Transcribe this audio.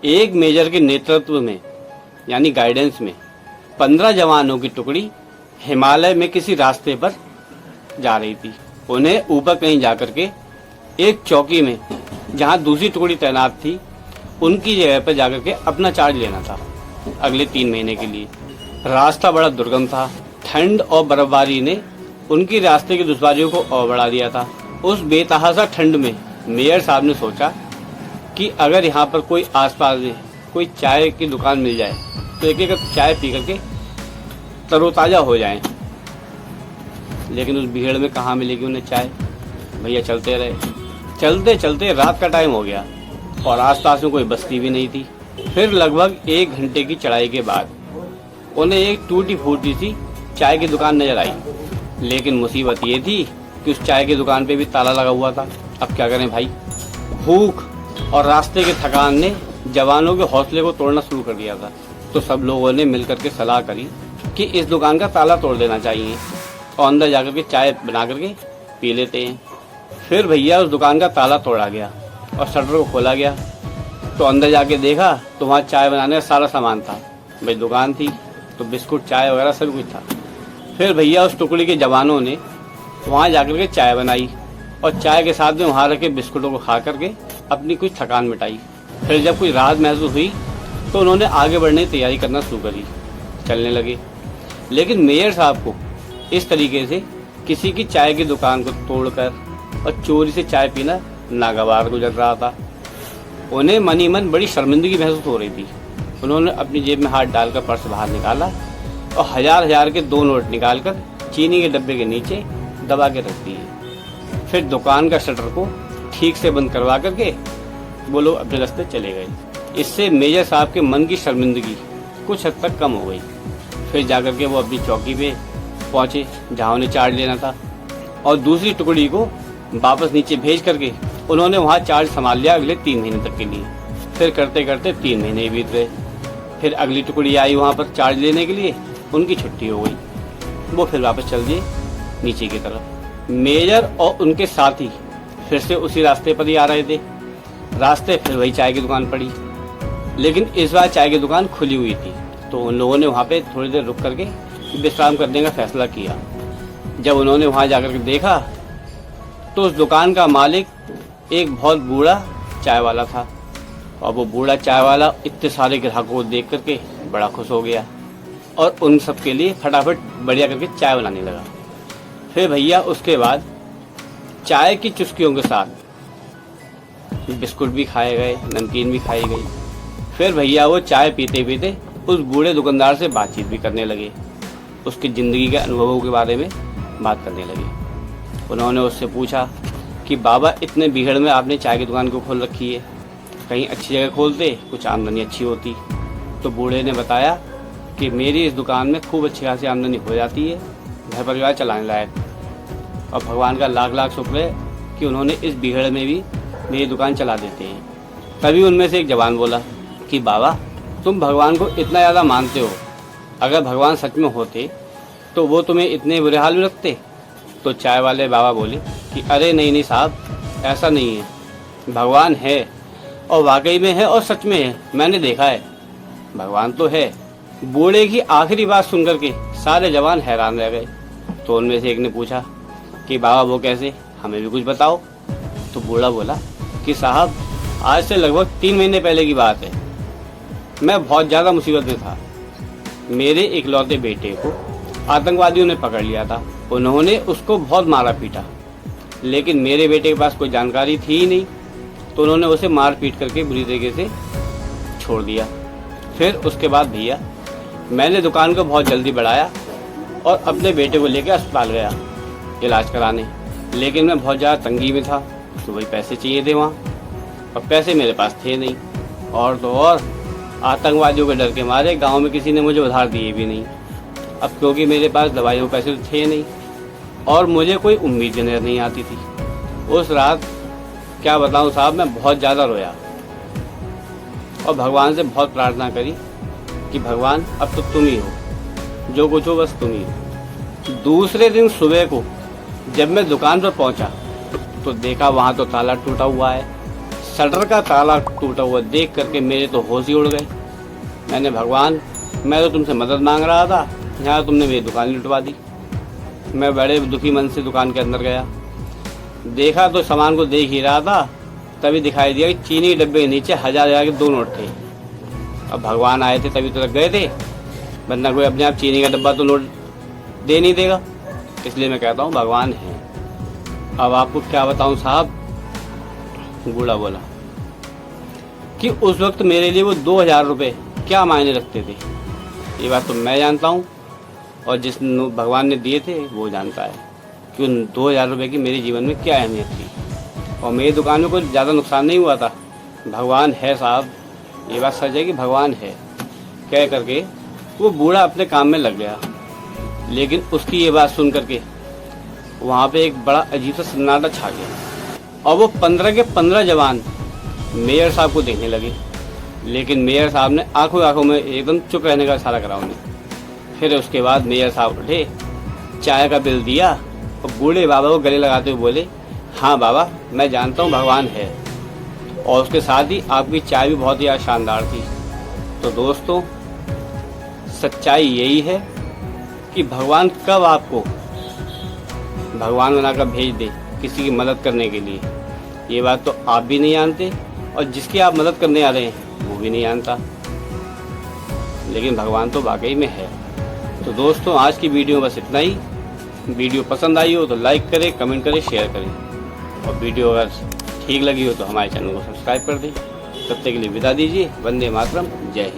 एक मेजर के नेतृत्व में यानी गाइडेंस में 15 जवानों की टुकड़ी हिमालय में किसी रास्ते पर जा रही थी। उन्हें ऊपर कहीं जाकर के एक चौकी में जहां दूसरी टुकड़ी तैनात थी उनकी जगह पर जाकर के अपना चार्ज लेना था अगले 3 महीने के लिए। रास्ता बड़ा दुर्गम था। ठंड और बर्फबारी ने उनकी रास्ते की दुश्वारियों को और बढ़ा दिया था। उस बेतहासा ठंड में मेयर साहब ने सोचा कि अगर यहाँ पर कोई आसपास में कोई चाय की दुकान मिल जाए तो एक एक चाय पी करके तरोताज़ा हो जाएं। लेकिन उस भीड़ में कहाँ मिलेगी उन्हें चाय। भैया चलते रहे। चलते चलते रात का टाइम हो गया और आसपास में कोई बस्ती भी नहीं थी। फिर लगभग 1 घंटे की चढ़ाई के बाद उन्हें एक टूटी फूटी सी चाय की दुकान नजर आई। लेकिन मुसीबत ये थी कि उस चाय की दुकान पे भी ताला लगा हुआ था। अब क्या करें भाई। भूख और रास्ते की थकान ने जवानों के हौसले को तोड़ना शुरू कर दिया था। तो सब लोगों ने मिलकर के सलाह करी कि इस दुकान का ताला तोड़ देना चाहिए और अंदर जाकर के चाय बना करके पी लेते हैं। फिर भैया उस दुकान का ताला तोड़ा गया और शटर को खोला गया। तो अंदर जाके देखा तो वहाँ चाय बनाने का सारा सामान था। भाई दुकान थी तो बिस्कुट चाय वगैरह सब कुछ था। फिर भैया उस टुकड़ी के जवानों ने वहाँ जाकर के चाय बनाई और चाय के साथ में वहाँ रखे बिस्कुटों को खा करके अपनी कुछ थकान मिटाई। फिर जब कोई राहत महसूस हुई तो उन्होंने आगे बढ़ने की तैयारी करना शुरू करी। चलने लगे। लेकिन मेयर साहब को इस तरीके से किसी की चाय की दुकान को तोड़कर और चोरी से चाय पीना नागवार गुजर रहा था। उन्हें मन ही मन बड़ी शर्मिंदगी महसूस हो रही थी। उन्होंने अपनी जेब में हाथ डालकर पर्स बाहर निकाला और हजार के 2 नोट निकालकर चीनी के डब्बे के नीचे दबा के रख दिए। फिर दुकान का शटर को ठीक से बंद करवा करके वो लोग अपने रास्ते चले गए। इससे मेजर साहब के मन की शर्मिंदगी कुछ हद तक कम हो गई। फिर जाकर के वो अपनी चौकी पे पहुंचे जहां उन्हें चार्ज लेना था और दूसरी टुकड़ी को वापस नीचे भेज करके उन्होंने वहां चार्ज संभाल लिया अगले 3 महीने तक के लिए। फिर करते करते 3 महीने बीत गए। फिर अगली टुकड़ी आई वहां पर चार्ज लेने के लिए। उनकी छुट्टी हो गई। वो फिर वापस चल दिए नीचे की तरफ। मेजर और उनके साथी फिर से उसी रास्ते पर ही आ रहे थे। रास्ते फिर वही चाय की दुकान पड़ी। लेकिन इस बार चाय की दुकान खुली हुई थी। तो उन लोगों ने वहाँ पे थोड़ी देर रुक करके विश्राम करने का फैसला किया। जब उन्होंने वहाँ जाकर के देखा तो उस दुकान का मालिक एक बहुत बूढ़ा चाय वाला था और वो बूढ़ा चाय वाला इतने सारे ग्राहकों को देख करके बड़ा खुश हो गया और उन सब के लिए फटाफट बढ़िया करके चाय बनाने लगा। फिर भैया उसके बाद चाय की चुस्कियों के साथ बिस्कुट भी खाए गए, नमकीन भी खाई गई। फिर भैया वो चाय पीते पीते उस बूढ़े दुकानदार से बातचीत भी करने लगे। उसकी ज़िंदगी के अनुभवों के बारे में बात करने लगे। उन्होंने उससे पूछा कि बाबा इतने भीड़ में आपने चाय की दुकान क्यों खोल रखी है। कहीं अच्छी जगह खोलते, कुछ आमदनी अच्छी होती। तो बूढ़े ने बताया कि मेरी इस दुकान में खूब अच्छी खासी आमदनी हो जाती है, घर परिवार चलाने लायक। और भगवान का लाख लाख शुक्र है कि उन्होंने इस भीड़ में भी मेरी दुकान चला देते हैं। तभी उनमें से एक जवान बोला कि बाबा तुम भगवान को इतना ज़्यादा मानते हो, अगर भगवान सच में होते तो वो तुम्हें इतने बुरे हाल में रखते। तो चाय वाले बाबा बोले कि अरे नहीं साहब, ऐसा नहीं है। भगवान है और वाकई में है और सच में है, मैंने देखा है। भगवान तो है। बूढ़े की आखिरी बात सुनकर के सारे जवान हैरान रह गए। तो उनमें से एक ने पूछा कि बाबा वो कैसे, हमें भी कुछ बताओ। तो बूढ़ा बोला कि साहब आज से लगभग 3 महीने पहले की बात है। मैं बहुत ज़्यादा मुसीबत में था। मेरे इकलौते बेटे को आतंकवादियों ने पकड़ लिया था। उन्होंने उसको बहुत मारा पीटा, लेकिन मेरे बेटे के पास कोई जानकारी थी ही नहीं। तो उन्होंने उसे मार पीट करके बुरी तरीके से छोड़ दिया। फिर उसके बाद भैया मैंने दुकान को बहुत जल्दी बढ़ाया और अपने बेटे को लेकर अस्पताल गया इलाज कराने। लेकिन मैं बहुत ज़्यादा तंगी में था, तो वही पैसे चाहिए थे वहाँ, और पैसे मेरे पास थे नहीं। और तो और आतंकवादियों के डर के मारे गांव में किसी ने मुझे उधार दिए भी नहीं। अब क्योंकि मेरे पास दवाइयों के पैसे तो थे नहीं और मुझे कोई उम्मीद नजर नहीं आती थी। उस रात क्या बताऊं साहब, मैं बहुत ज़्यादा रोया और भगवान से बहुत प्रार्थना करी कि भगवान अब तो तुम ही हो, जो कुछ हो बस तुम ही हो। दूसरे दिन सुबह को जब मैं दुकान पर पहुंचा तो देखा वहाँ तो ताला टूटा हुआ है, शटर का ताला टूटा हुआ देख करके मेरे तो होश ही उड़ गए। मैंने भगवान, मैं तो तुमसे मदद मांग रहा था, यहाँ तुमने मेरी दुकान लुटवा दी। मैं बड़े दुखी मन से दुकान के अंदर गया, देखा तो सामान को देख ही रहा था, तभी दिखाई दिया कि चीनी के डब्बे के नीचे 1000 के 2 नोट थे। अब भगवान आए थे तभी तो लग गए थे, वरना कोई अपने आप चीनी का डब्बा तो नोट दे नहीं देगा। इसलिए मैं कहता हूँ भगवान है। अब आपको क्या बताऊँ साहब, बूढ़ा बोला कि उस वक्त मेरे लिए वो 2000 रुपये क्या मायने रखते थे। ये बात तो मैं जानता हूँ और जिस भगवान ने दिए थे वो जानता है कि उन 2000 रुपये की मेरे जीवन में क्या अहमियत थी। और मेरी दुकान में कोई ज़्यादा नुकसान नहीं हुआ था। भगवान है साहब, ये बात सच है कि भगवान है। कह करके वो बूढ़ा अपने काम में लग गया। लेकिन उसकी ये बात सुन करके वहाँ पे एक बड़ा अजीब सा सन्नाटा छा गया और वो 15 के 15 जवान मेयर साहब को देखने लगे। लेकिन मेयर साहब ने आंखों में एकदम चुप रहने का इशारा करा उन्हें। फिर उसके बाद मेयर साहब उठे, चाय का बिल दिया और बूढ़े बाबा को गले लगाते हुए बोले, हाँ बाबा मैं जानता हूँ भगवान है, और उसके साथ ही आपकी चाय भी बहुत ही शानदार थी। तो दोस्तों, सच्चाई यही है कि भगवान कब आपको भगवान बनाकर भेज दे किसी की मदद करने के लिए, ये बात तो आप भी नहीं जानते और जिसकी आप मदद करने आ रहे हैं वो भी नहीं जानता। लेकिन भगवान तो वाकई में है। तो दोस्तों, आज की वीडियो बस इतना ही। वीडियो पसंद आई हो तो लाइक करें, कमेंट करें, शेयर करें, और वीडियो अगर ठीक लगी हो तो हमारे चैनल को सब्सक्राइब कर दें। तब तक के लिए विदा दीजिए। वंदे मातरम, जय हिंद।